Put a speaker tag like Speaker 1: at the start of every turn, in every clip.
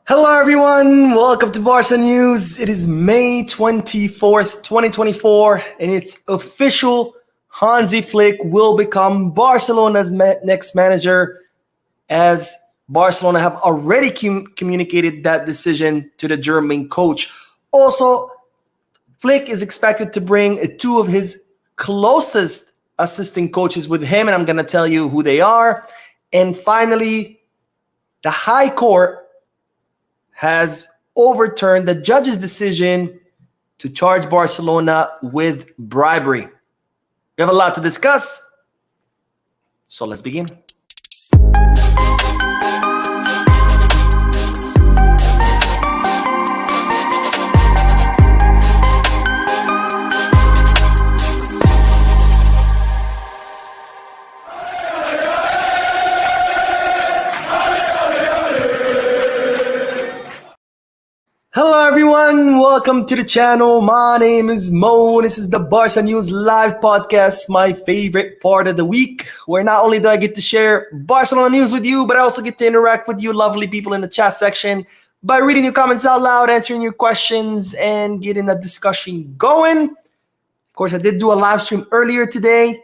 Speaker 1: Hello everyone, welcome to Barca News. It is May 24th, 2024, and it's official. Hansi Flick will become Barcelona's next manager, as Barcelona have already communicated that decision to the German coach. Also, Flick is expected to bring two of his closest assistant coaches with him, and I'm going to tell you who they are. And finally, the High Court has overturned the judge's decision to charge Barcelona with bribery. We have a lot to discuss, so let's begin. Hello everyone, welcome to the channel. My name is Mo. This is the Barca News live podcast, my favorite part of the week, where not only do I get to share Barcelona news with you, but I also get to interact with you lovely people in the chat section by reading your comments out loud, answering your questions, and getting the discussion going. Of course, I did do a live stream earlier today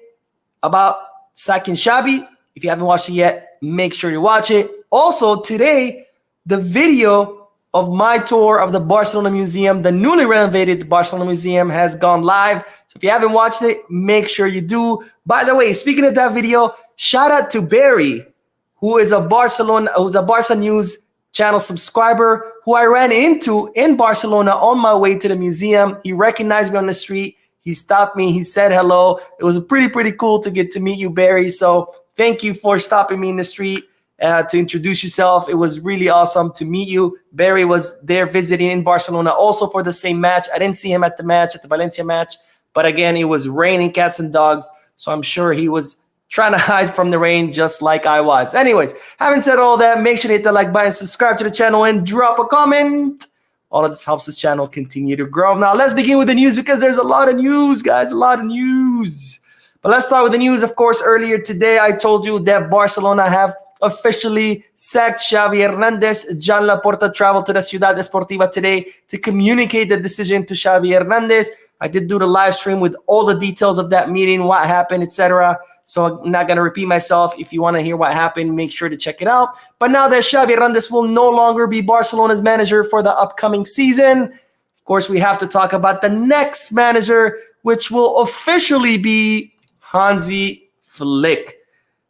Speaker 1: about sacking Xavi. If you haven't watched it yet, make sure you watch it. Also, today, the video of my tour of the Barcelona Museum, the newly renovated Barcelona Museum, has gone live. So if you haven't watched it, make sure you do. By the way, speaking of that video, shout out to Barry, who is a Barca News channel subscriber, who I ran into in Barcelona on my way to the museum. He recognized me on the street. He stopped me. He said hello. It was pretty cool to get to meet you, Barry. So thank you for stopping me in the street to introduce yourself. It was really awesome to meet you. Barry was there visiting in Barcelona also for the same match. I didn't see him at the Valencia match, but again, it was raining cats and dogs, so I'm sure he was trying to hide from the rain just like I was. Anyways, having said all that, make sure to hit the like button, subscribe to the channel, and drop a comment. All of this helps this channel continue to grow. Now, let's begin with the news, because there's a lot of news, guys, a lot of news. But let's start with the news. Of course, earlier today, I told you that Barcelona have officially sacked Xavi Hernandez. Joan Laporta traveled to the Ciudad Deportiva today to communicate the decision to Xavi Hernandez. I did do the live stream with all the details of that meeting, what happened, etc. So I'm not going to repeat myself. If you want to hear what happened, make sure to check it out. But now that Xavi Hernandez will no longer be Barcelona's manager for the upcoming season, of course, we have to talk about the next manager, which will officially be Hansi Flick.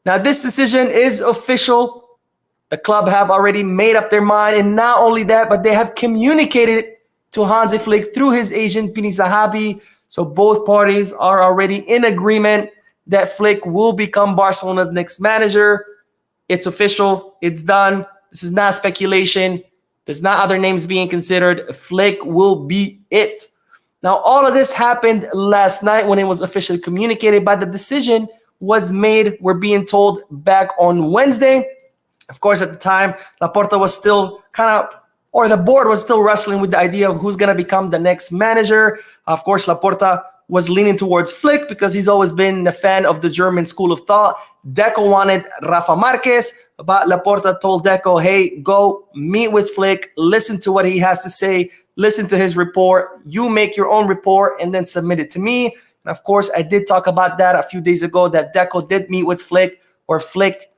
Speaker 1: Now, this decision is official. The club have already made up their mind. And not only that, but they have communicated it to Hansi Flick through his agent, Pini Zahabi. So both parties are already in agreement that Flick will become Barcelona's next manager. It's official. It's done. This is not speculation. There's not other names being considered. Flick will be it. Now, all of this happened last night when it was officially communicated, but the decision was made, we're being told, back on Wednesday. Of course, at the time, Laporta was still the board was still wrestling with the idea of who's going to become the next manager. Of course, Laporta was leaning towards Flick because he's always been a fan of the German school of thought. Deco wanted Rafa Marquez, but Laporta told Deco, hey, go meet with Flick, listen to what he has to say, listen to his report, you make your own report, and then submit it to me. And of course, I did talk about that a few days ago, that Deco did meet with Flick, where Flick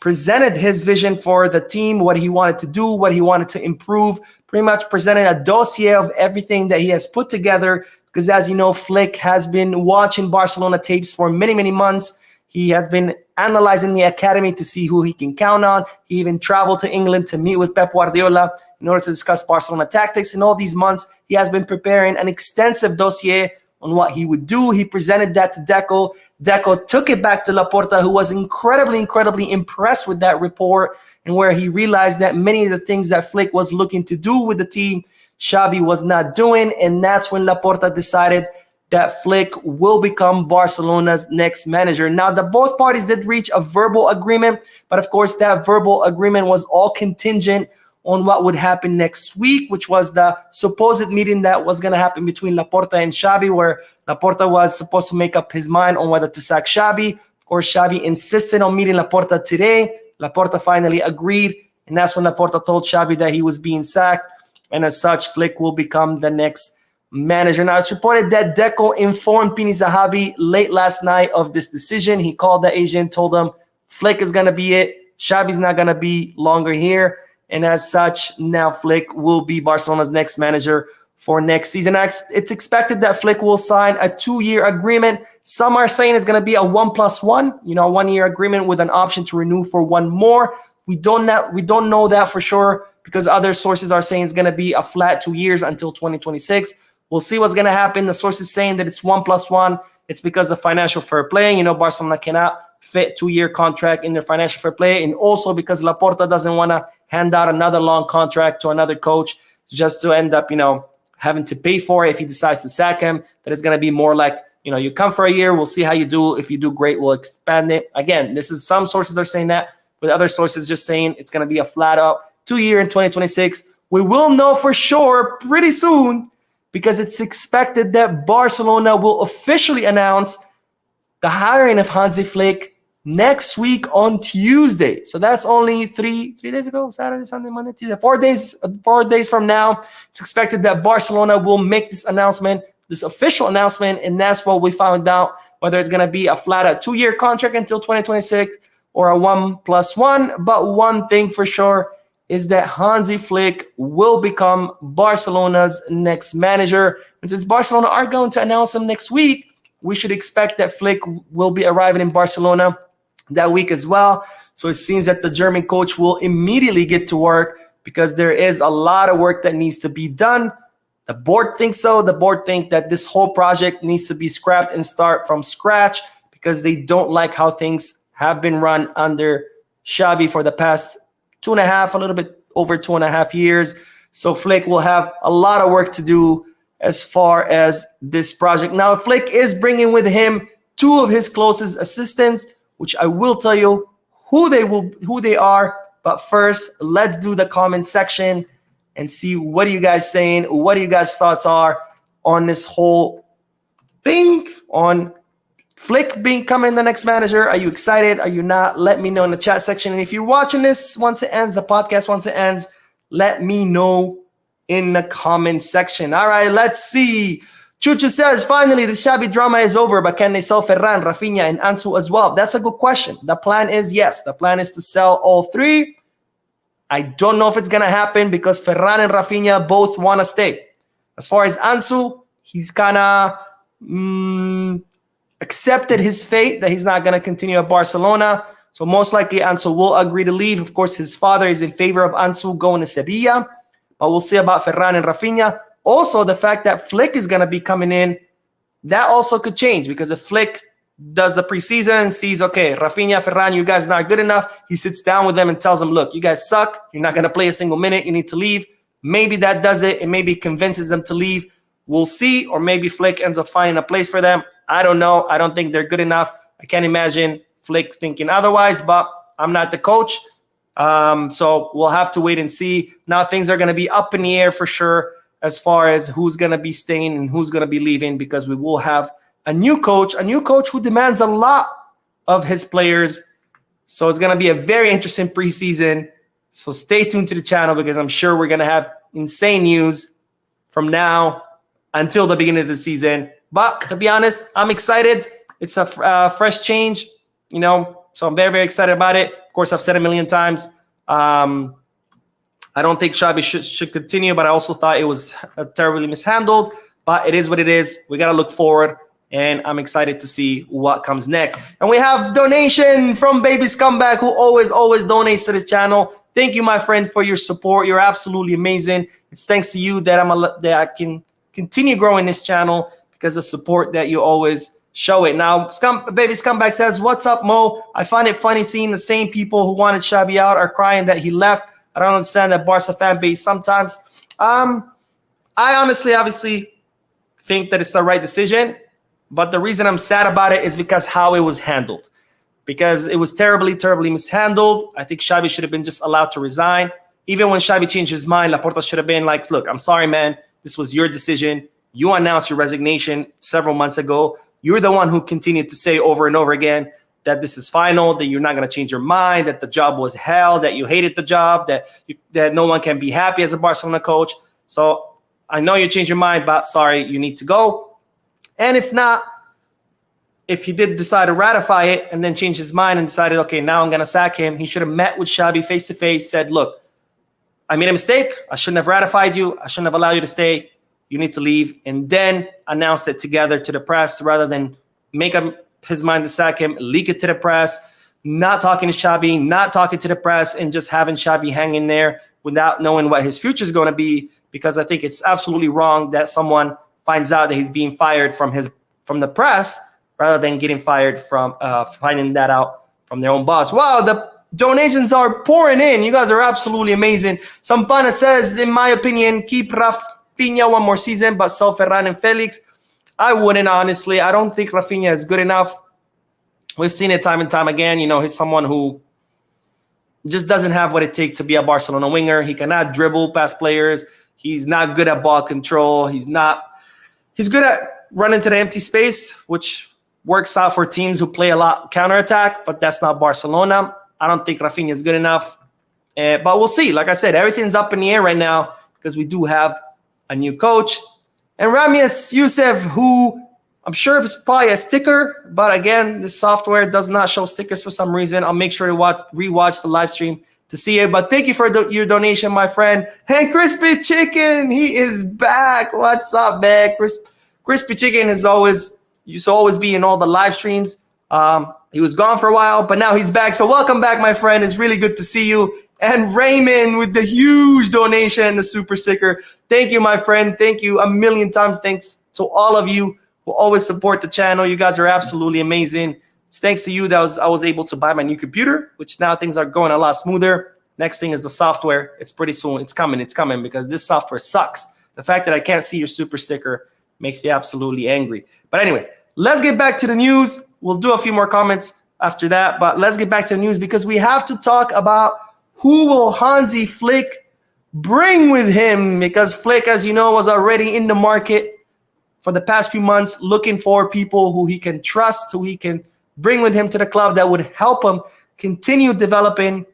Speaker 1: presented his vision for the team, what he wanted to do, what he wanted to improve, pretty much presented a dossier of everything that he has put together. Because as you know, Flick has been watching Barcelona tapes for many months. He has been analyzing the academy to see who he can count on. He even traveled to England to meet with Pep Guardiola in order to discuss Barcelona tactics. In all these months, he has been preparing an extensive dossier on what he would do. He presented that to Deco. Deco took it back to Laporta, who was incredibly impressed with that report, and where he realized that many of the things that Flick was looking to do with the team, Xavi was not doing. And that's when Laporta decided that Flick will become Barcelona's next manager. Now, both parties did reach a verbal agreement, but of course, that verbal agreement was all contingent on what would happen next week, which was the supposed meeting that was going to happen between Laporta and Xavi, where Laporta was supposed to make up his mind on whether to sack Xavi. Of course, Xavi insisted on meeting Laporta today. Laporta finally agreed, And that's when Laporta told Xavi that he was being sacked. And as such, Flick will become the next manager. Now, it's reported that Deco informed Pini Zahavi late last night of this decision. He called the agent, told him Flick is going to be it. Xavi's not going to be longer here. And as such, now Flick will be Barcelona's next manager for next season. It's expected that Flick will sign a 2-year agreement. Some are saying it's going to be a 1+1, a 1-year agreement with an option to renew for one more. We don't know that for sure because other sources are saying it's going to be a flat 2 years until 2026. We'll see what's going to happen. The sources saying that it's 1+1. It's because of financial fair play. Barcelona cannot fit 2-year contract in their financial fair play. And also because Laporta doesn't want to hand out another long contract to another coach just to end up, having to pay for it if he decides to sack him. That it's going to be more like, you come for a year. We'll see how you do. If you do great, we'll expand it. Again, this is some sources are saying that, but other sources just saying it's going to be a flat out 2-year in 2026. We will know for sure pretty soon because it's expected that Barcelona will officially announce the hiring of Hansi Flick next week on Tuesday. So that's only three days ago, Saturday, Sunday, Monday, Tuesday, 4 days from now. It's expected that Barcelona will make this announcement, this official announcement, and that's what we found out, whether it's going to be a flat out 2-year contract until 2026 or a 1+1. But one thing for sure is that Hansi Flick will become Barcelona's next manager. And since Barcelona are going to announce him next week, we should expect that Flick will be arriving in Barcelona that week as well. So it seems that the German coach will immediately get to work because there is a lot of work that needs to be done. The board thinks so. The board think that this whole project needs to be scrapped and start from scratch because they don't like how things have been run under Xavi for the past 2.5, a little bit over 2.5 years. So Flick will have a lot of work to do as far as this project. Now, Flick is bringing with him 2 of his closest assistants, which I will tell you who they are. But first, let's do the comment section and see what are you guys saying, what are you guys' thoughts are on this whole thing, on Flick becoming the next manager. Are you excited? Are you not? Let me know in the chat section. And if you're watching this once it ends, the podcast once it ends, let me know in the comment section. All right, let's see. Chuchu says, finally, the Xavi drama is over, but can they sell Ferran, Rafinha, and Ansu as well? That's a good question. The plan is yes. The plan is to sell all 3. I don't know if it's going to happen because Ferran and Rafinha both want to stay. As far as Ansu, he's kind of accepted his fate that he's not going to continue at Barcelona. So most likely Ansu will agree to leave. Of course, his father is in favor of Ansu going to Sevilla. But we'll see about Ferran and Rafinha. Also, the fact that Flick is going to be coming in, that also could change because if Flick does the preseason and sees, okay, Rafinha, Ferran, you guys not good enough, he sits down with them and tells them, look, you guys suck. You're not going to play a single minute. You need to leave. Maybe that does it. It maybe convinces them to leave. We'll see. Or maybe Flick ends up finding a place for them. I don't know. I don't think they're good enough. I can't imagine Flick thinking otherwise, but I'm not the coach. So we'll have to wait and see. Now things are going to be up in the air for sure as far as who's going to be staying and who's going to be leaving because we will have a new coach who demands a lot of his players. So it's going to be a very interesting preseason. So stay tuned to the channel because I'm sure we're going to have insane news from now until the beginning of the season. But to be honest, I'm excited. It's a fresh change, so I'm very, very excited about it. Of course, I've said it a million times. I don't think Xavi should continue, but I also thought it was terribly mishandled. But it is what it is. We got to look forward, and I'm excited to see what comes next. And we have donation from Baby Scumbag, who always donates to the channel. Thank you, my friend, for your support. You're absolutely amazing. It's thanks to you that I can continue growing this channel because the support that you always show it. Now, Baby Scumbag says, what's up, Mo? I find it funny seeing the same people who wanted Xavi out are crying that he left. I don't understand that Barca fan base sometimes. I honestly, obviously, think that it's the right decision. But the reason I'm sad about it is because how it was handled. Because it was terribly, terribly mishandled. I think Xavi should have been just allowed to resign. Even when Xavi changed his mind, Laporta should have been like, look, I'm sorry, man. This was your decision. You announced your resignation several months ago. You're the one who continued to say over and over again that this is final, that you're not going to change your mind, that the job was hell, that you hated the job, that no one can be happy as a Barcelona coach. So I know you changed your mind, but sorry, you need to go. And if not, if he did decide to ratify it and then change his mind and decided, okay, now I'm going to sack him, he should have met with Xabi face-to-face, said, look, I made a mistake. I shouldn't have ratified you. I shouldn't have allowed you to stay. You need to leave. And then announced it together to the press rather than make up his mind to sack him, leak it to the press, not talking to Xabi, not talking to the press, and just having Xabi hang in there without knowing what his future is going to be. Because I think it's absolutely wrong that someone finds out that he's being fired from the press rather than getting fired from finding that out from their own boss. Wow, the donations are pouring in. You guys are absolutely amazing. Sampana says, in my opinion, keep Rafinha one more season, but sell Ferran and Felix. I wouldn't, honestly. I don't think Rafinha is good enough. We've seen it time and time again. You know, he's someone who just doesn't have what it takes to be a Barcelona winger. He cannot dribble past players. He's not good at ball control. He's good at running to the empty space, which works out for teams who play a lot counterattack, but that's not Barcelona. I don't think Rafinha is good enough. But we'll see. Like I said, everything's up in the air right now because we do have a new coach. And Ramius Youssef, who I'm sure is probably a sticker, but again, this software does not show stickers for some reason. I'll make sure to rewatch the live stream to see it. But thank you for your donation, my friend. And Crispy Chicken, he is back. What's up, man? Crispy Chicken used to always be in all the live streams. He was gone for a while, but now he's back. So welcome back, my friend. It's really good to see you. And Raymond with the huge donation and the super sticker. Thank you, my friend. Thank you a million times. Thanks to all of you who always support the channel. You guys are absolutely amazing. It's thanks to you that I was able to buy my new computer, which now things are going a lot smoother. Next thing is the software. It's pretty soon. It's coming because this software sucks. The fact that I can't see your super sticker makes me absolutely angry. But anyways, let's get back to the news. We'll do a few more comments after that, but let's get back to the news because we have to talk about who will Hansi Flick bring with him, because Flick, as you know, was already in the market for the past few months looking for people who he can trust, who he can bring with him to the club that would help him continue developing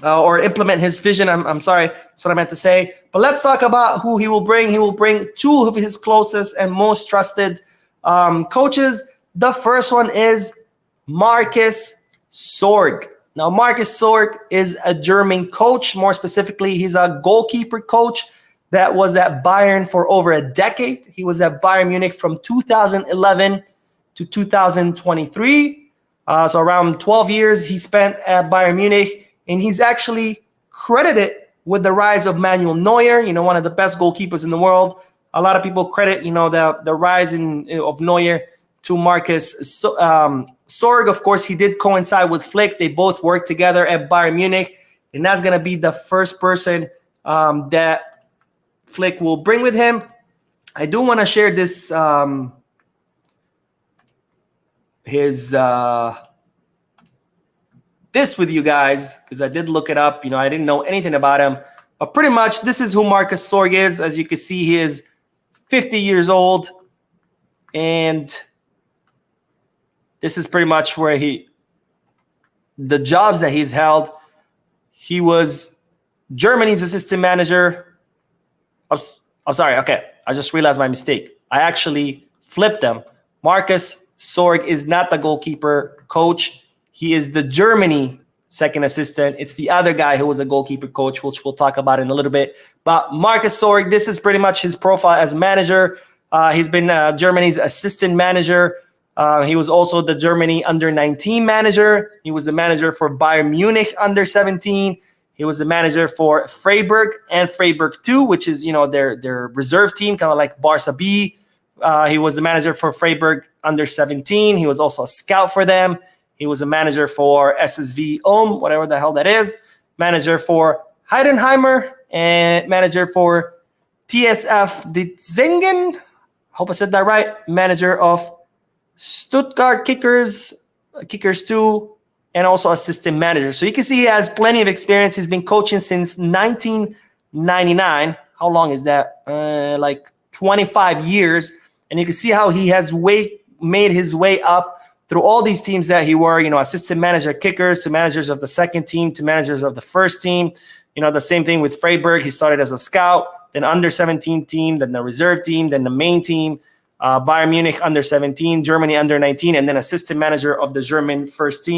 Speaker 1: or implement his vision. I'm sorry, that's what I meant to say. But let's talk about who he will bring. He will bring two of his closest and most trusted coaches. The first one is Marcus Sorg. Now, Marcus Sorg is a German coach. More specifically, he's a goalkeeper coach that was at Bayern for over a decade. He was at Bayern Munich from 2011 to 2023. So around 12 years he spent at Bayern Munich. And he's actually credited with the rise of Manuel Neuer, one of the best goalkeepers in the world. A lot of people credit, the rise of Neuer to Marcus Sorg. Of course, he did coincide with Flick. They both worked together at Bayern Munich. And that's going to be the first person that Flick will bring with him. I do want to share this, this with you guys, because I did look it up. I didn't know anything about him. But pretty much, this is who Marcus Sorg is. As you can see, he is 50 years old. And this is pretty much where the jobs that he's held. He was Germany's assistant manager. I'm sorry. Okay. I just realized my mistake. I actually flipped them. Marcus Sorg is not the goalkeeper coach. He is the Germany second assistant. It's the other guy who was a goalkeeper coach, which we'll talk about in a little bit. But Marcus Sorg, this is pretty much his profile as manager. He's been Germany's assistant manager. He was also the Germany under-19 manager. He was the manager for Bayern Munich under-17. He was the manager for Freiburg and Freiburg 2, which is, their reserve team, kind of like Barca B. He was the manager for Freiburg under-17. He was also a scout for them. He was a manager for SSV Ulm, whatever the hell that is. Manager for Heidenheimer and manager for TSF Ditzingen. Hope I said that right. Manager of Stuttgart Kickers 2, and also assistant manager. So you can see he has plenty of experience. He's been coaching since 1999. How long is that? Like 25 years. And you can see how he has made his way up through all these teams that he were, assistant manager kickers to managers of the second team to managers of the first team. The same thing with Freiburg. He started as a scout, then under 17 team, then the reserve team, then the main team, Bayern Munich under 17, Germany under 19, and then assistant manager of the German first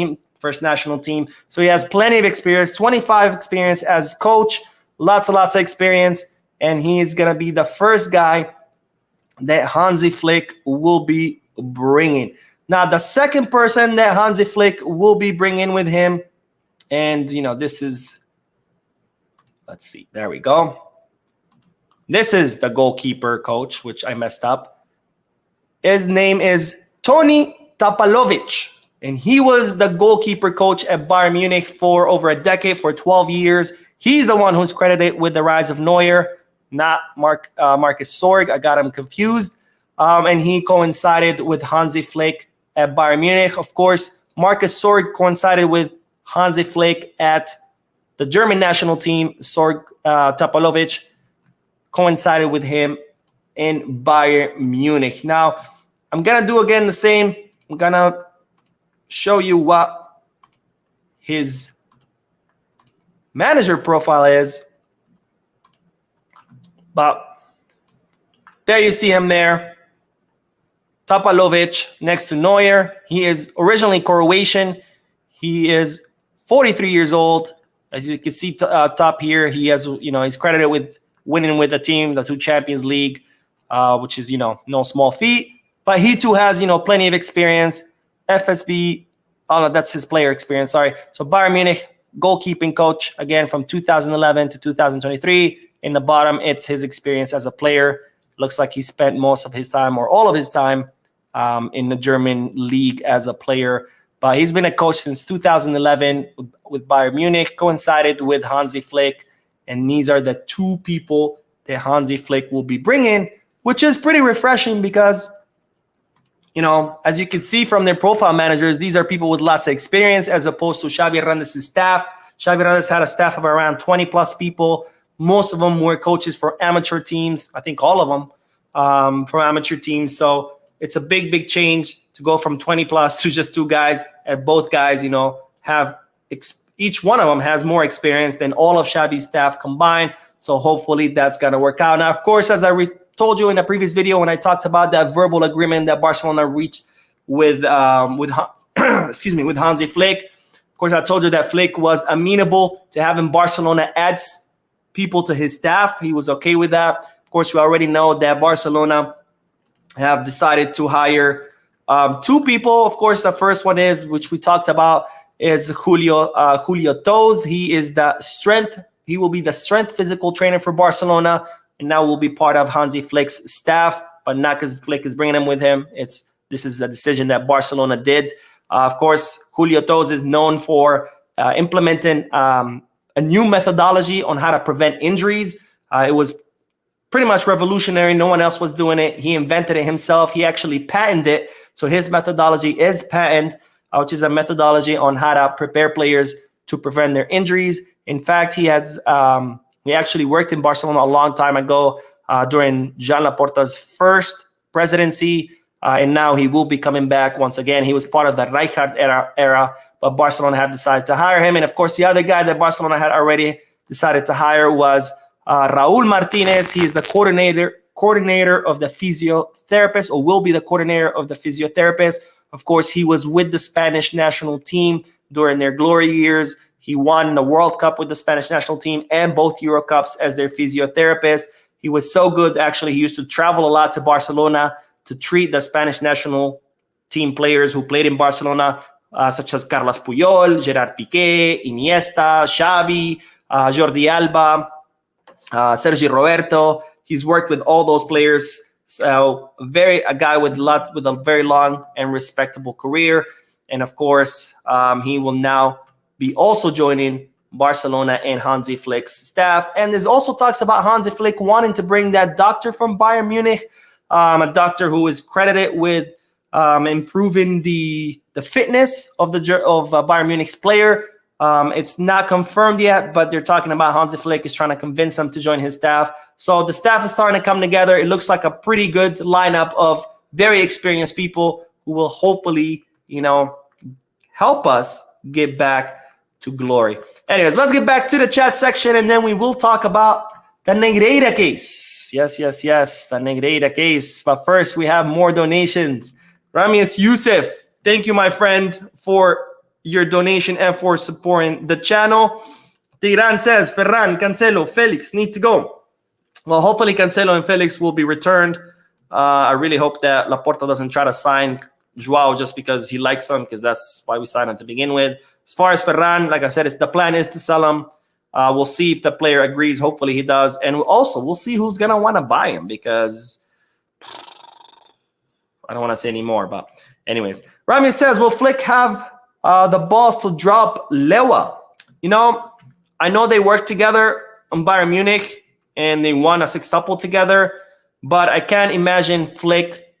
Speaker 1: national team. So he has plenty of experience, 25 experience as coach, lots of experience, and he's going to be the first guy that Hansi Flick will be bringing. Now, the second person that Hansi Flick will be bringing with him, and, this is, let's see, there we go. This is the goalkeeper coach, which I messed up. His name is Toni Tapalovic, and he was the goalkeeper coach at Bayern Munich for over a decade, for 12 years. He's the one who's credited with the rise of Neuer, not Marcus Sorg. I got him confused. And he coincided with Hansi Flick at Bayern Munich. Of course, Marcus Sorg coincided with Hansi Flick at the German national team. Sorg Tapalovic coincided with him in Bayern Munich. Now, I'm going to do again the same. I'm going to show you what his manager profile is. But there you see him there. Tapalovic next to Neuer. He is originally Croatian. He is 43 years old. As you can see top here, he has, he's credited with winning with the team, the 2 Champions League, which is, no small feat. But he too has, plenty of experience. FSB, oh no, that's his player experience, sorry. So Bayern Munich, goalkeeping coach, again, from 2011 to 2023. In the bottom, it's his experience as a player. Looks like he spent most of his time or all of his time in the German league as a player. But he's been a coach since 2011 with Bayern Munich, coincided with Hansi Flick. And these are the 2 people that Hansi Flick will be bringing, which is pretty refreshing because, as you can see from their profile managers, these are people with lots of experience as opposed to Xavi Hernandez's staff. Xavi Hernandez had a staff of around 20-plus people. Most of them were coaches for amateur teams. I think all of them for amateur teams. So it's a big change to go from 20-plus to just 2 guys. And both guys, have each one of them has more experience than all of Xavi's staff combined. So hopefully that's going to work out. Now, of course, as I told you in a previous video when I talked about that verbal agreement that Barcelona reached with Hansi Flick. Of course, I told you that Flick was amenable to having Barcelona add people to his staff. He was okay with that. Of course, we already know that Barcelona have decided to hire 2 people. Of course, the first one is, which we talked about, is Julio Toz. He is the strength. He will be the strength physical trainer for Barcelona, and now will be part of Hansi Flick's staff, but not because Flick is bringing him with him. This is a decision that Barcelona did. Of course, Julio Toz is known for implementing a new methodology on how to prevent injuries. It was pretty much revolutionary. No one else was doing it. He invented it himself. He actually patented it. So his methodology is patent, which is a methodology on how to prepare players to prevent their injuries. In fact, he actually worked in Barcelona a long time ago during Joan Laporta's first presidency. And now he will be coming back once again. He was part of the Rijkaard era, but Barcelona had decided to hire him. And of course, the other guy that Barcelona had already decided to hire was Raul Martinez. He is the coordinator of the physiotherapist, or will be the coordinator of the physiotherapist. Of course, he was with the Spanish national team during their glory years. He won the World Cup with the Spanish national team and both Euro Cups as their physiotherapist. He was so good, actually, he used to travel a lot to Barcelona to treat the Spanish national team players who played in Barcelona, such as Carles Puyol, Gerard Piqué, Iniesta, Xavi, Jordi Alba, Sergi Roberto. He's worked with all those players. So a guy with a very long and respectable career. And of course, he will now be also joining Barcelona and Hansi Flick's staff. And there's also talks about Hansi Flick wanting to bring that doctor from Bayern Munich, a doctor who is credited with improving the fitness of Bayern Munich's player. It's not confirmed yet, but they're talking about Hansi Flick is trying to convince him to join his staff. So the staff is starting to come together. It looks like a pretty good lineup of very experienced people who will hopefully, help us get back to glory. Anyways, let's get back to the chat section, and then we will talk about the Negreira case. Yes, the Negreira case. But first, we have more donations. Ramius Youssef, thank you, my friend, for your donation and for supporting the channel. Tigran says, Ferran, Cancelo, Felix need to go. Well, hopefully Cancelo and Felix will be returned. I really hope that Laporta doesn't try to sign Joao just because he likes him, because that's why we signed him to begin with. As far as Ferran, like I said, the plan is to sell him. We'll see if the player agrees. Hopefully he does. And also, we'll see who's going to want to buy him, because I don't want to say any more. But anyways, Rami says, will Flick have the balls to drop Lewa? I know they worked together on Bayern Munich and they won a sextuple together, but I can't imagine Flick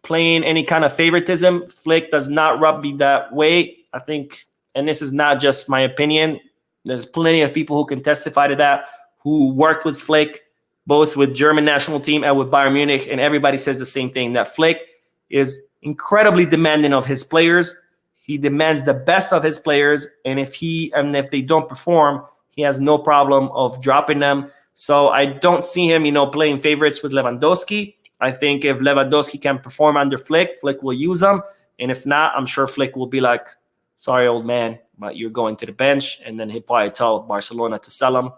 Speaker 1: playing any kind of favoritism. Flick does not rub me that way. I think, and this is not just my opinion, there's plenty of people who can testify to that, who worked with Flick, both with German national team and with Bayern Munich, and everybody says the same thing, that Flick is incredibly demanding of his players. He demands the best of his players, and if they don't perform, he has no problem of dropping them. So I don't see him, playing favorites with Lewandowski. I think if Lewandowski can perform under Flick, Flick will use him. And if not, I'm sure Flick will be like, sorry, old man, but you're going to the bench. And then he'll probably tell Barcelona to sell him,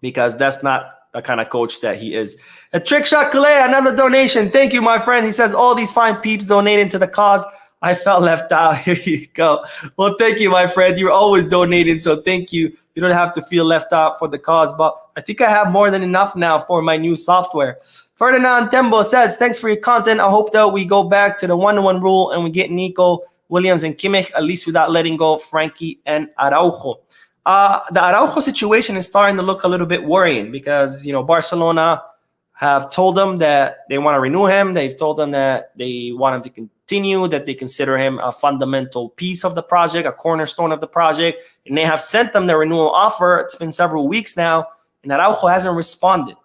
Speaker 1: because that's not the kind of coach that he is. A trick shot, Calais, another donation. Thank you, my friend. He says, all these fine peeps donating to the cause. I felt left out. Here you go. Well, thank you, my friend. You're always donating, so thank you. You don't have to feel left out for the cause, but I think I have more than enough now for my new software. Ferdinand Tembo says, thanks for your content. I hope that we go back to the 1-1 rule and we get Nico, Williams, and Kimmich, at least without letting go Frankie and Araujo. The Araujo situation is starting to look a little bit worrying, because, Barcelona have told them that they want to renew him. They've told them that they want him to continue, that they consider him a fundamental piece of the project, a cornerstone of the project, and they have sent them the renewal offer. It's been several weeks now, and Araujo hasn't responded.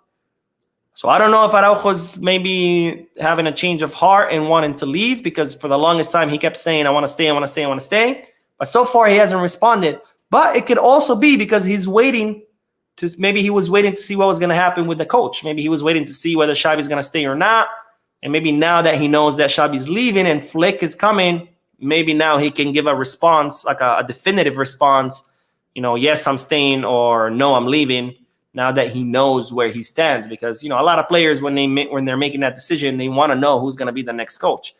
Speaker 1: So I don't know if Araujo's maybe having a change of heart and wanting to leave, because for the longest time he kept saying, I want to stay, I want to stay, I want to stay. But so far he hasn't responded. But it could also be because maybe he was waiting to see what was going to happen with the coach. Maybe he was waiting to see whether Xavi's going to stay or not. And maybe now that he knows that Xavi's leaving and Flick is coming, maybe now he can give a response, like a definitive response, yes, I'm staying, or no, I'm leaving, now that he knows where he stands. Because, a lot of players, when they're making that decision, they want to know who's going to be the next coach.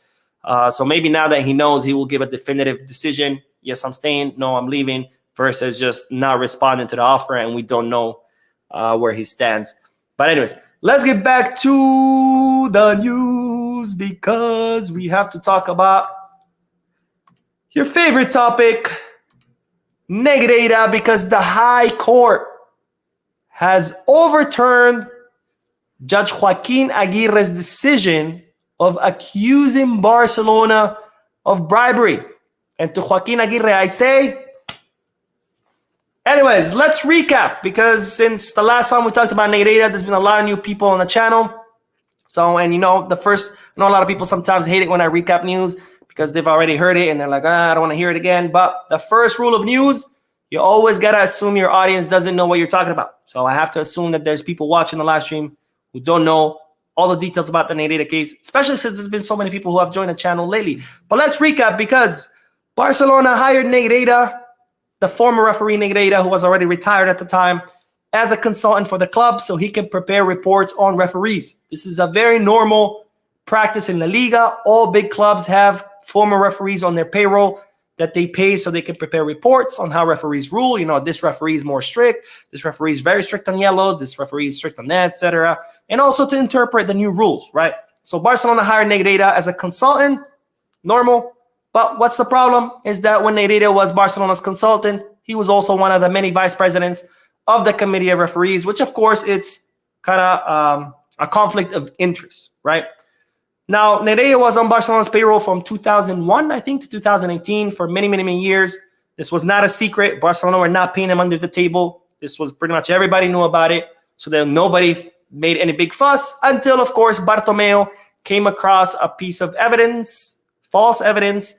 Speaker 1: So maybe now that he knows, he will give a definitive decision. Yes, I'm staying. No, I'm leaving. Versus just not responding to the offer, and we don't know where he stands. But anyways, let's get back to the news, because we have to talk about your favorite topic, Negreira, because the High Court has overturned Judge Joaquin Aguirre's decision of accusing Barcelona of bribery. And to Joaquin Aguirre, I say, anyways, let's recap, because since the last time we talked about Negreira, there's been a lot of new people on the channel. So, and I know a lot of people sometimes hate it when I recap news because they've already heard it and they're like, I don't want to hear it again. But the first rule of news, you always got to assume your audience doesn't know what you're talking about. So I have to assume that there's people watching the live stream who don't know all the details about the Negreira case, especially since there's been so many people who have joined the channel lately. But let's recap, because Barcelona hired Negreira, the former referee Negreira, who was already retired at the time, as a consultant for the club, so he can prepare reports on referees. This is a very normal practice in La Liga. All big clubs have former referees on their payroll that they pay so they can prepare reports on how referees rule. This referee is more strict. This referee is very strict on yellows. This referee is strict on that, etc. And also to interpret the new rules, right? So Barcelona hired Negreira as a consultant, normal. But what's the problem is that when Negreira was Barcelona's consultant, he was also one of the many vice presidents of the committee of referees, which of course it's kind of a conflict of interest, right? Now, Negreira was on Barcelona's payroll from 2001, I think, to 2018 for many, many, many years. This was not a secret. Barcelona were not paying him under the table. This was pretty much everybody knew about it. So then nobody made any big fuss until, of course, Bartomeu came across a piece of evidence, false evidence,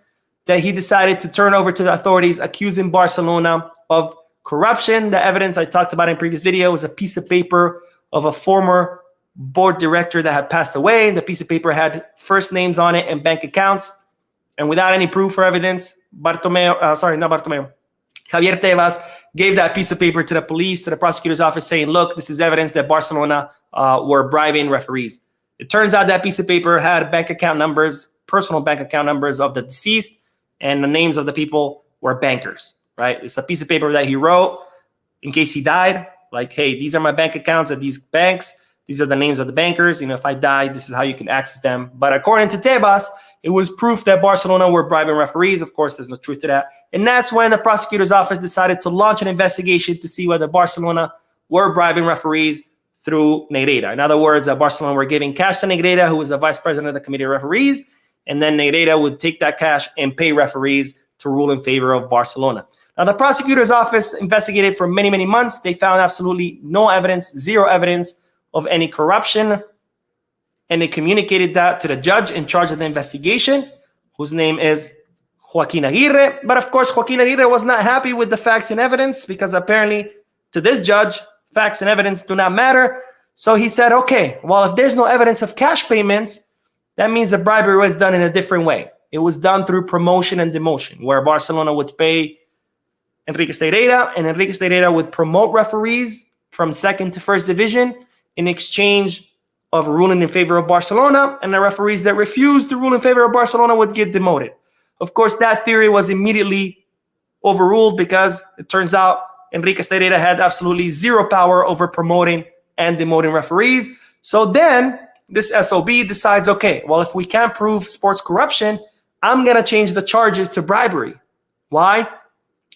Speaker 1: that he decided to turn over to the authorities, accusing Barcelona of corruption. The evidence I talked about in previous video was a piece of paper of a former board director that had passed away. The piece of paper had first names on it and bank accounts. And without any proof or evidence, Javier Tebas gave that piece of paper to the police, to the prosecutor's office, saying, look, this is evidence that Barcelona were bribing referees. It turns out that piece of paper had bank account numbers, personal bank account numbers of the deceased, and the names of the people were bankers, right? It's a piece of paper that he wrote in case he died, like, hey, these are my bank accounts at these banks. These are the names of the bankers. If I die, this is how you can access them. But according to Tebas, it was proof that Barcelona were bribing referees. Of course, there's no truth to that. And that's when the prosecutor's office decided to launch an investigation to see whether Barcelona were bribing referees through Negreira. In other words, that Barcelona were giving cash to Negreira, who was the vice president of the committee of referees, and then Negreira would take that cash and pay referees to rule in favor of Barcelona. Now, the prosecutor's office investigated for many, many months. They found absolutely no evidence, zero evidence of any corruption, and they communicated that to the judge in charge of the investigation, whose name is Joaquin Aguirre. But of course, Joaquin Aguirre was not happy with the facts and evidence, because apparently to this judge, facts and evidence do not matter. So he said, okay, well, if there's no evidence of cash payments, that means the bribery was done in a different way. It was done through promotion and demotion, where Barcelona would pay Enrique Negreira, and Enrique Negreira would promote referees from second to first division in exchange of ruling in favor of Barcelona, and the referees that refused to rule in favor of Barcelona would get demoted. Of course, that theory was immediately overruled, because it turns out Enrique Negreira had absolutely zero power over promoting and demoting referees. So then this SOB decides, okay, well, if we can't prove sports corruption, I'm going to change the charges to bribery. Why?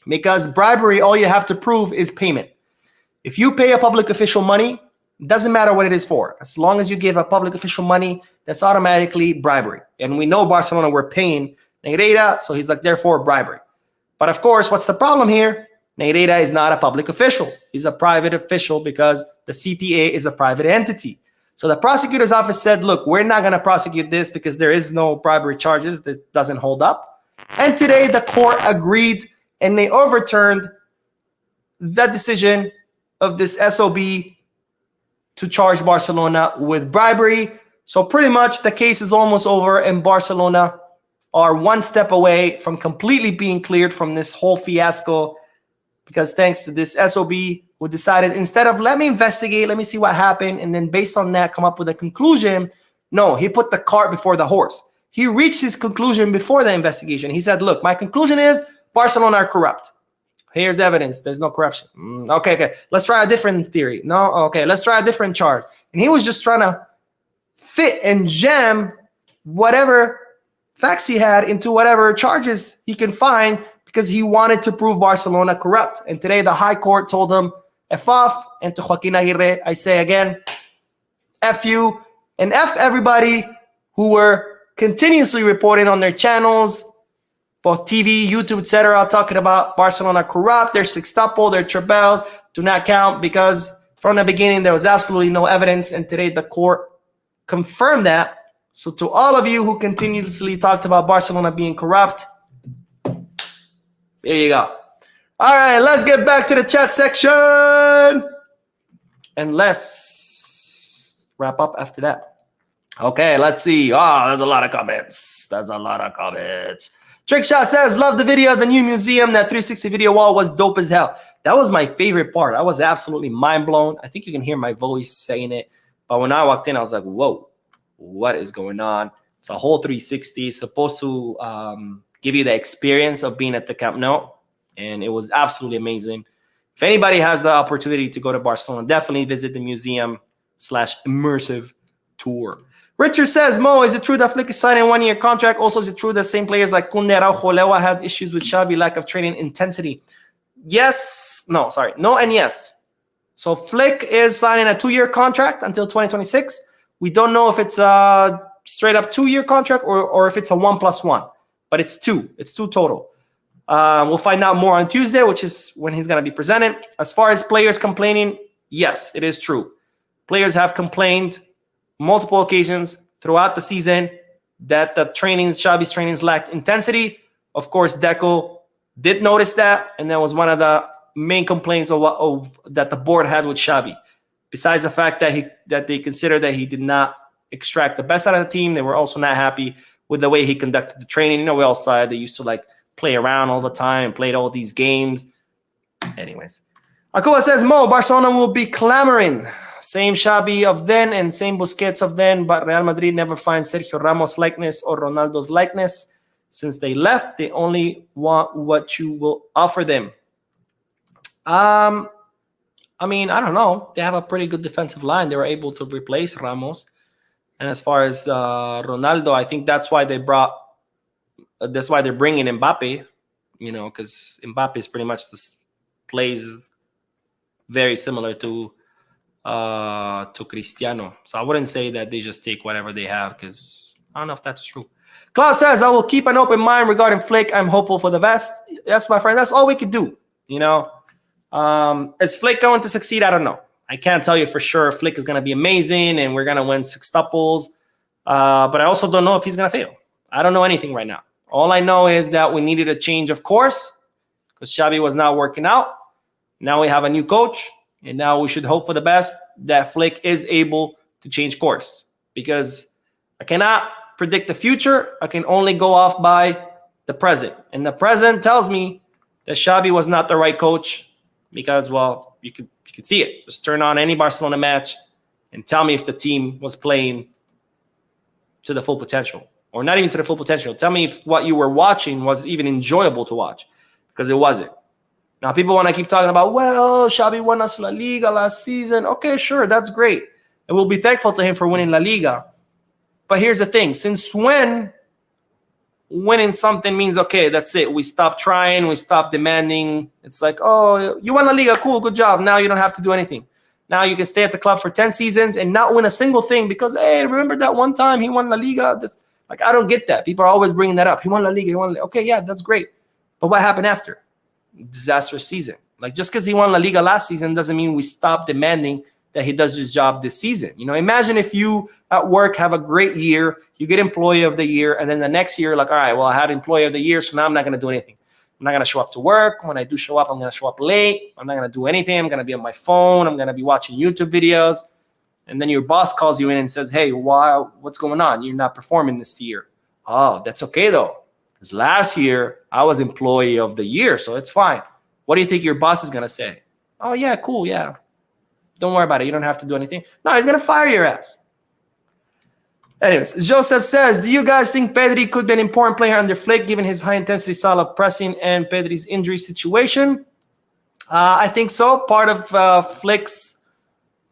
Speaker 1: Because bribery, all you have to prove is payment. If you pay a public official money, doesn't matter what it is for. As long as you give a public official money, that's automatically bribery. And we know Barcelona were paying Negreira, so he's like, therefore, bribery. But of course, what's the problem here? Negreira is not a public official. He's a private official, because the CTA is a private entity. So the prosecutor's office said, look, we're not going to prosecute this because there is no bribery charges. That doesn't hold up. And today the court agreed, and they overturned the decision of this SOB to charge Barcelona with bribery. So pretty much the case is almost over, and Barcelona are one step away from completely being cleared from this whole fiasco, because thanks to this SOB, who decided, instead of let me investigate, let me see what happened, and then based on that come up with a conclusion, no, he put the cart before the horse. He reached his conclusion before the investigation. He said, look, my conclusion is Barcelona are corrupt. Here's evidence. There's no corruption. Okay. Let's try a different theory. No? Okay, let's try a different charge. And he was just trying to fit and jam whatever facts he had into whatever charges he can find, because he wanted to prove Barcelona corrupt. And today the High Court told him, F off. And to Joaquin Aguirre, I say again, F you, and F everybody who were continuously reporting on their channels, both TV, YouTube, etc., talking about Barcelona corrupt, their sextuple, their triples do not count, because from the beginning there was absolutely no evidence, and today the court confirmed that. So to all of you who continuously talked about Barcelona being corrupt, there you go. All right, let's get back to the chat section, and let's wrap up after that. Okay, let's see. Oh, there's a lot of comments. Trickshot says, love the video of the new museum. That 360 video wall was dope as hell. That was my favorite part. I was absolutely mind blown. I think you can hear my voice saying it. But when I walked in, I was like, whoa, what is going on? It's a whole 360. It's supposed to give you the experience of being at the Camp Nou. And it was absolutely amazing. If anybody has the opportunity to go to Barcelona, definitely visit the museum/immersive tour. Richard says, Mo, is it true that Flick is signing a one-year contract? Also, is it true that same players like Koundé, Araujo, Lewa had issues with Xavi, lack of training intensity? No and yes. So Flick is signing a 2-year contract until 2026. We don't know if it's a straight up 2-year contract or if it's a 1+1, but it's 2. It's 2 total. We'll find out more on Tuesday, which is when he's going to be presented. As far as players complaining, yes, it is true. Players have complained multiple occasions throughout the season that Xavi's trainings lacked intensity. Of course, Deco did notice that, and that was one of the main complaints that the board had with Xabi. Besides the fact that they considered that he did not extract the best out of the team, they were also not happy with the way he conducted the training. You know, we all saw it. They used to like play around all the time and played all these games. Anyways, Akua says, Mo, Barcelona will be clamoring. Same Xabi of then and same Busquets of then, but Real Madrid never finds Sergio Ramos' likeness or Ronaldo's likeness. Since they left, they only want what you will offer them. I mean, I don't know. They have a pretty good defensive line. They were able to replace Ramos. And as far as Ronaldo, I think that's why they're bringing Mbappe, you know, because Mbappe is pretty much plays very similar to Cristiano. So I wouldn't say that they just take whatever they have, because I don't know if that's true. Klaus says, I will keep an open mind regarding Flick. I'm hopeful for the best. Yes, my friend, that's all we could do. You know, is Flick going to succeed? I don't know. I can't tell you for sure. Flick is going to be amazing and we're going to win sextuples. But I also don't know if he's going to fail. I don't know anything right now. All I know is that we needed a change of course because Xabi was not working out. Now we have a new coach, and now we should hope for the best that Flick is able to change course, because I cannot predict the future. I can only go off by the present. And the present tells me that Xabi was not the right coach because, well, you could see it. Just turn on any Barcelona match and tell me if the team was playing to the full potential, or not even to the full potential. Tell me if what you were watching was even enjoyable to watch, because it wasn't. Now, people want to keep talking about, well, Xabi won us La Liga last season. Okay, sure, that's great. And we'll be thankful to him for winning La Liga. But here's the thing. Since when winning something means, okay, that's it. We stop trying. We stop demanding. It's like, oh, you won La Liga. Cool, good job. Now you don't have to do anything. Now you can stay at the club for 10 seasons and not win a single thing because, hey, remember that one time he won La Liga? Like, I don't get that. People are always bringing that up. He won La Liga. He won La Liga. Okay, yeah, that's great. But what happened after? Disastrous season. Like, just because he won La Liga last season doesn't mean we stop demanding that he does his job this season. You know, imagine if you at work have a great year, you get employee of the year, and then the next year, like, all right, well, I had employee of the year, so now I'm not going to do anything. I'm not going to show up to work. When I do show up, I'm going to show up late. I'm not going to do anything. I'm going to be on my phone. I'm going to be watching YouTube videos. And then your boss calls you in and says, hey, what's going on? You're not performing this year. Oh, that's okay, though. Because last year, I was employee of the year, so it's fine. What do you think your boss is going to say? Oh, yeah, cool, yeah. Don't worry about it. You don't have to do anything. No, he's going to fire your ass. Anyways, Joseph says, do you guys think Pedri could be an important player under Flick given his high-intensity style of pressing and Pedri's injury situation? I think so. Part of Flick's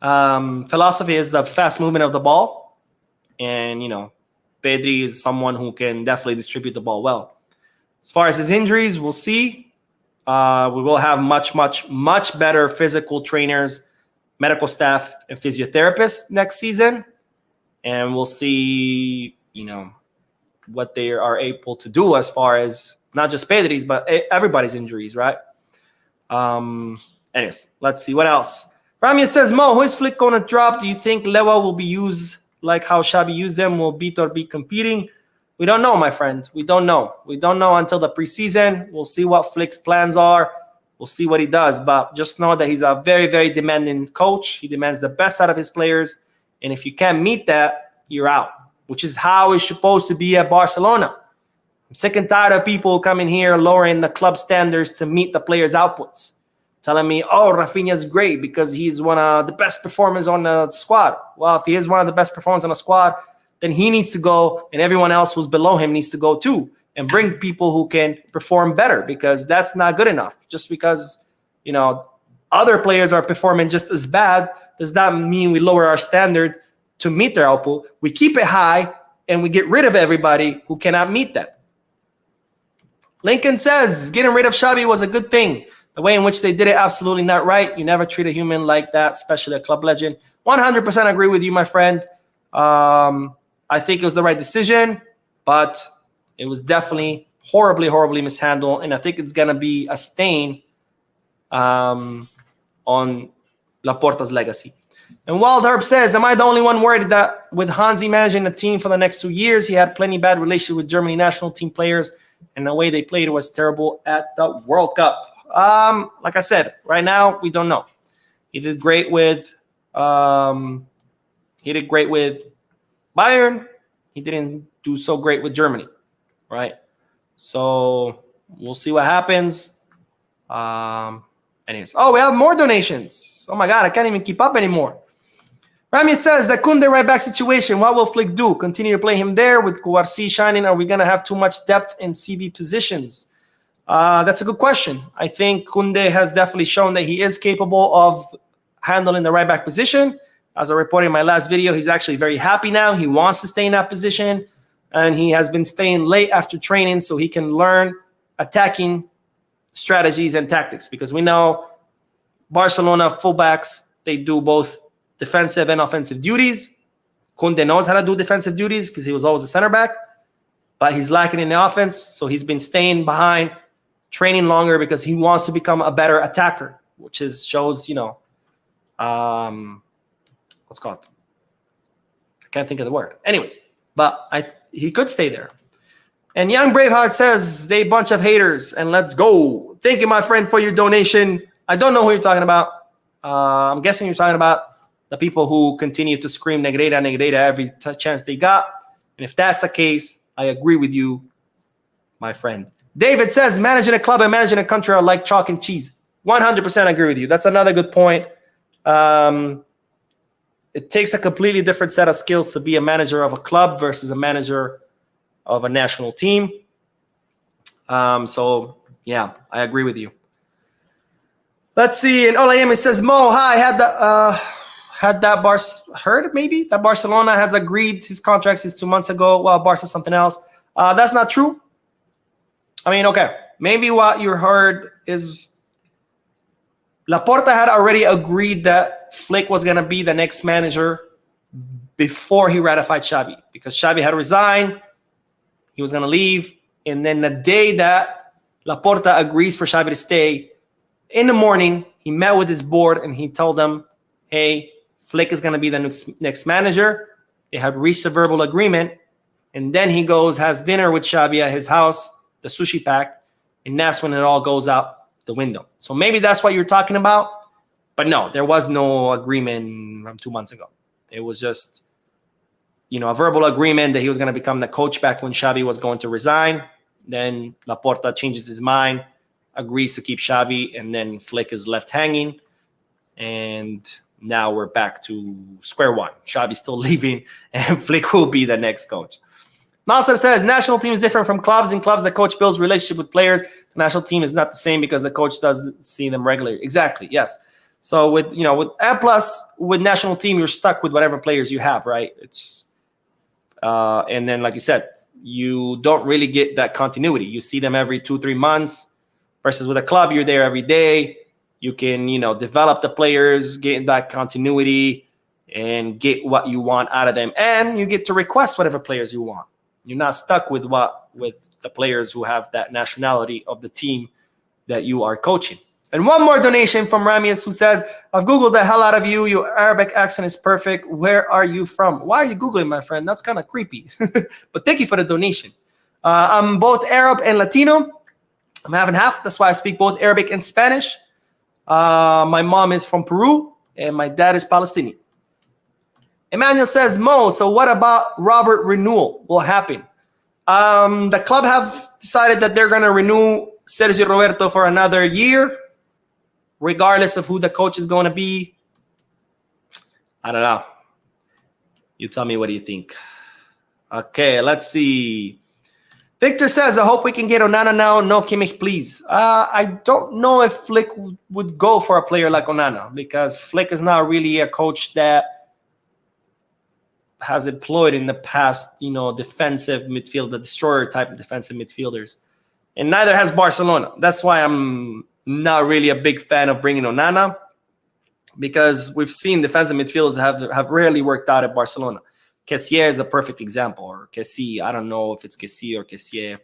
Speaker 1: philosophy is the fast movement of the ball. And, you know, Pedri is someone who can definitely distribute the ball well. As far as his injuries, we'll see. We will have much better physical trainers, medical staff, and physiotherapists next season. And we'll see, you know, what they are able to do as far as not just Pedri's, but everybody's injuries, right? Anyways, let's see. What else? Rami says, Mo, who is Flick going to drop? Do you think Lewa will be used like how Xabi used them? Will Vitor be competing? We don't know, my friend. We don't know. We don't know until the preseason. We'll see what Flick's plans are. We'll see what he does. But just know that he's a very, very demanding coach. He demands the best out of his players. And if you can't meet that, you're out, which is how it's supposed to be at Barcelona. I'm sick and tired of people coming here lowering the club standards to meet the players' outputs, telling me, oh, Rafinha's great because he's one of the best performers on the squad. Well, if he is one of the best performers on the squad, then he needs to go, and everyone else who's below him needs to go too, and bring people who can perform better, because that's not good enough. Just because, you know, other players are performing just as bad does not mean we lower our standard to meet their output. We keep it high, and we get rid of everybody who cannot meet that. Lincoln says, getting rid of Xabi was a good thing. The way in which they did it, absolutely not right. You never treat a human like that, especially a club legend. 100% agree with you, my friend. I think it was the right decision, but it was definitely horribly, horribly mishandled, and I think it's going to be a stain on Laporta's legacy. And Wild Herb says, am I the only one worried that with Hansi managing the team for the next 2 years, he had plenty bad relationship with Germany national team players and the way they played was terrible at the World Cup. Like I said, right now we don't know. He did great with Bayern. He didn't do so great with Germany, right? So we'll see what happens. Anyways, we have more donations. Oh my God, I can't even keep up anymore. Rami says, the Kunde right back situation, what will Flick do? Continue to play him there with Kouarsi shining? Are we going to have too much depth in CB positions? That's a good question. I think Kunde has definitely shown that he is capable of handling the right back position. As I reported in my last video, he's actually very happy now. He wants to stay in that position, and he has been staying late after training so he can learn attacking strategies and tactics, because we know Barcelona fullbacks, they do both defensive and offensive duties. Kunde knows how to do defensive duties because he was always a center back, but he's lacking in the offense, so he's been staying behind, training longer because he wants to become a better attacker, which shows, what's called? I can't think of the word. Anyways, but he could stay there. And Young Braveheart says, they bunch of haters, and let's go. Thank you, my friend, for your donation. I don't know who you're talking about. I'm guessing you're talking about the people who continue to scream Negreira, Negreira every chance they got. And if that's the case, I agree with you, my friend. David says, managing a club and managing a country are like chalk and cheese. 100% agree with you. That's another good point. It takes a completely different set of skills to be a manager of a club versus a manager of a national team. So, yeah, I agree with you. Let's see. And Olayemi says, Mo, hi, heard maybe that Barcelona has agreed his contract since 2 months ago. Well, Barca something else. That's not true. I mean, okay, maybe what you heard is Laporta had already agreed that Flick was going to be the next manager before he ratified Xavi, because Xavi had resigned. He was going to leave. And then the day that Laporta agrees for Xavi to stay, in the morning, he met with his board and he told them, hey, Flick is going to be the next manager. They had reached a verbal agreement. And then he goes, has dinner with Xavi at his house, the sushi pact, and that's when it all goes out the window. So maybe that's what you're talking about. But no, there was no agreement from 2 months ago. It was just, a verbal agreement that he was going to become the coach back when Xavi was going to resign. Then Laporta changes his mind, agrees to keep Xavi, and then Flick is left hanging. And now we're back to square one. Xavi's still leaving, and Flick will be the next coach. Nasser says, national team is different from clubs. In clubs, the coach builds relationship with players. The national team is not the same because the coach doesn't see them regularly. Exactly, yes. So with with national team, you're stuck with whatever players you have, right? And then, like you said, you don't really get that continuity. You see them every 2-3 months, versus with a club, you're there every day. You can, develop the players, get that continuity, and get what you want out of them. And you get to request whatever players you want. You're not stuck with the players who have that nationality of the team that you are coaching. And one more donation from Ramius, who says, I've Googled the hell out of you. Your Arabic accent is perfect. Where are you from? Why are you Googling, my friend? That's kind of creepy. But thank you for the donation. I'm both Arab and Latino. I'm half and half. That's why I speak both Arabic and Spanish. My mom is from Peru, and my dad is Palestinian. Emmanuel says, Mo, so what about Robert renewal will happen? The club have decided that they're going to renew Sergio Roberto for another year, regardless of who the coach is going to be. I don't know. You tell me, what do you think? Okay, let's see. Victor says, I hope we can get Onana now. No Kimmich, please. I don't know if Flick would go for a player like Onana, because Flick is not really a coach that has employed in the past, defensive midfield, the destroyer type of defensive midfielders. And neither has Barcelona. That's why I'm not really a big fan of bringing Onana, because we've seen defensive midfielders have rarely worked out at Barcelona. Kessié is a perfect example, or Kessie. I don't know if it's Kessie or Kessié.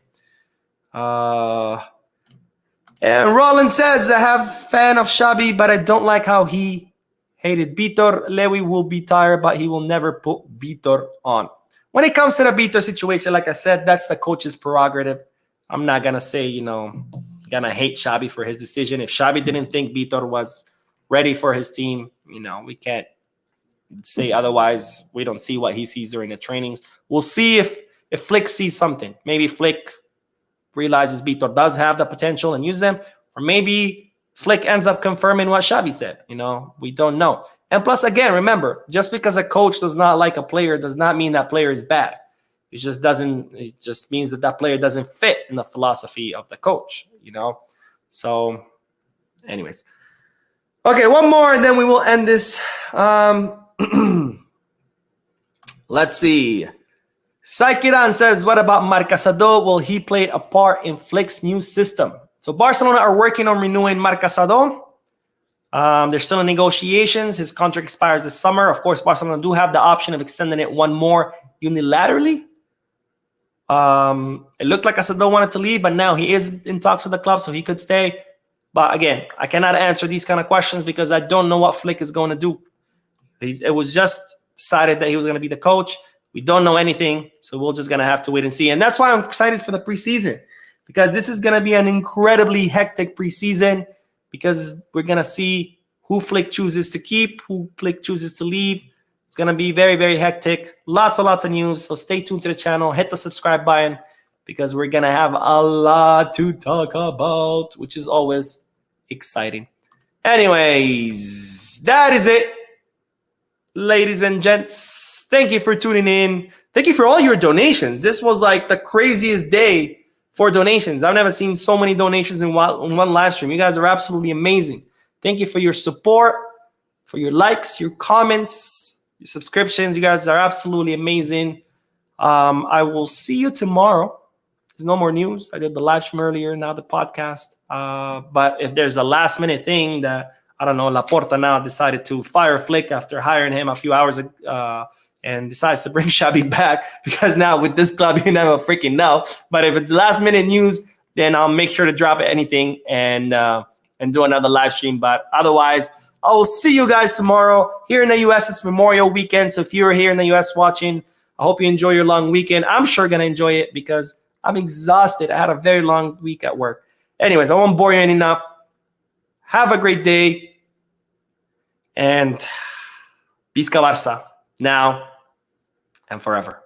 Speaker 1: And Roland says, I have fan of Xavi, but I don't like how he hated Vitor. Lewy will be tired, but he will never put Vitor on. When it comes to the Vitor situation, like I said, that's the coach's prerogative. I'm not gonna say, gonna hate Xabi for his decision. If Xabi didn't think Vitor was ready for his team, we can't say otherwise. We don't see what he sees during the trainings. We'll see if Flick sees something. Maybe Flick realizes Vitor does have the potential and use them, or maybe Flick ends up confirming what Xabi said. We don't know. And plus, again, remember, just because a coach does not like a player does not mean that player is bad. It just means that player doesn't fit in the philosophy of the coach, So, anyways. Okay, one more, and then we will end this. Let's see. Saikiran says, what about Marcasado? Will he play a part in Flick's new system? So Barcelona are working on renewing Marcasado. They're still in negotiations. His contract expires this summer. Of course, Barcelona do have the option of extending it one more unilaterally. It looked like Asado wanted to leave, but now he is in talks with the club, so he could stay. But again, I cannot answer these kind of questions because I don't know what Flick is going to do. It was just decided that he was going to be the coach. We don't know anything, so we're just going to have to wait and see. And that's why I'm excited for the preseason, because this is going to be an incredibly hectic preseason, because we're going to see who Flick chooses to keep, who Flick chooses to leave. It's going to be very, very hectic. Lots of news. So stay tuned to the channel. Hit the subscribe button, because we're going to have a lot to talk about, which is always exciting. Anyways, that is it. Ladies and gents, thank you for tuning in. Thank you for all your donations. This was like the craziest day for donations. I've never seen so many donations in one live stream. You guys are absolutely amazing. Thank you for your support, for your likes, your comments, your subscriptions. You guys are absolutely amazing. I will see you tomorrow. There's no more news. I did the live stream earlier, now the podcast. But if there's a last minute thing that, I don't know, Laporta now decided to fire Flick after hiring him a few hours ago, and decides to bring Xabi back, because now with this club, you never freaking know. But if it's last minute news, then I'll make sure to drop anything and do another live stream. But otherwise, I will see you guys tomorrow. Here in the US, it's Memorial Weekend. So if you're here in the US watching, I hope you enjoy your long weekend. I'm sure going to enjoy it because I'm exhausted. I had a very long week at work. Anyways, I won't bore you enough. Have a great day. And Visca Barça, now and forever.